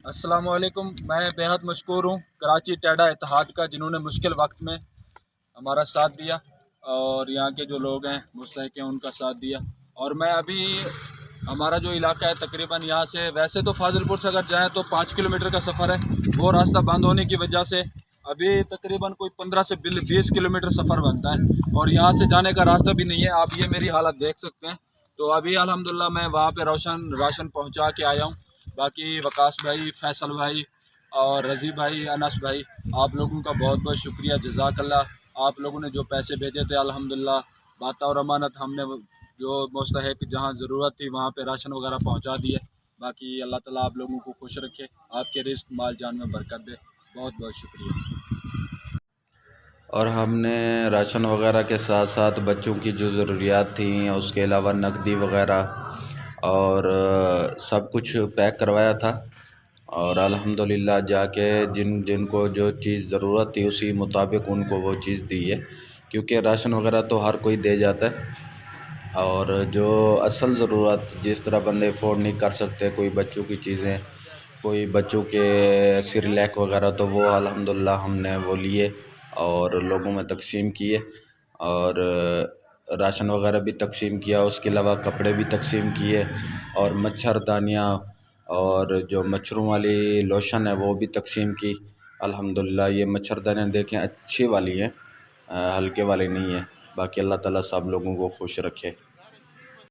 السلام علیکم۔ میں بہت مشکور ہوں کراچی ٹیڈا اتحاد کا، جنہوں نے مشکل وقت میں ہمارا ساتھ دیا اور یہاں کے جو لوگ ہیں مستحق ہیں ان کا ساتھ دیا۔ اور میں ابھی ہمارا جو علاقہ ہے تقریباً یہاں سے، ویسے تو فاضل پور سے اگر جائیں تو 5 کلومیٹر کا سفر ہے، وہ راستہ بند ہونے کی وجہ سے ابھی تقریباً کوئی 15 سے 20 کلومیٹر سفر بنتا ہے اور یہاں سے جانے کا راستہ بھی نہیں ہے۔ آپ یہ میری حالت دیکھ سکتے ہیں۔ تو ابھی الحمدللہ میں وہاں پہ راشن پہنچا کے آیا ہوں۔ باقی وقاص بھائی، فیصل بھائی اور رضی بھائی، انس بھائی، آپ لوگوں کا بہت بہت شکریہ، جزاک اللہ۔ آپ لوگوں نے جو پیسے بھیجے تھے الحمدللہ بات اور امانت ہم نے جو مستحق جہاں ضرورت تھی وہاں پہ راشن وغیرہ پہنچا دیے۔ باقی اللہ تعالیٰ آپ لوگوں کو خوش رکھے، آپ کے رزق مال جان میں برکت دے۔ بہت بہت شکریہ۔ اور ہم نے راشن وغیرہ کے ساتھ ساتھ بچوں کی جو ضروریات تھیں، اس کے علاوہ نقدی وغیرہ اور سب کچھ پیک کروایا تھا، اور الحمدللہ جا کے جن کو جو چیز ضرورت تھی اسی مطابق ان کو وہ چیز دی ہے، کیونکہ راشن وغیرہ تو ہر کوئی دے جاتا ہے، اور جو اصل ضرورت جس طرح بندے افورڈ نہیں کر سکتے، کوئی بچوں کی چیزیں، کوئی بچوں کے سیریلیک وغیرہ، تو وہ الحمدللہ ہم نے وہ لیے اور لوگوں میں تقسیم کیے، اور راشن وغیرہ بھی تقسیم کیا، اس کے علاوہ کپڑے بھی تقسیم کیے، اور مچھر دانیاں اور جو مچھروں والی لوشن ہے وہ بھی تقسیم کی۔ الحمدللہ یہ مچھر دانیاں دیکھیں اچھی والی ہیں، ہلکے والی نہیں ہیں۔ باقی اللہ تعالیٰ سب لوگوں کو خوش رکھے۔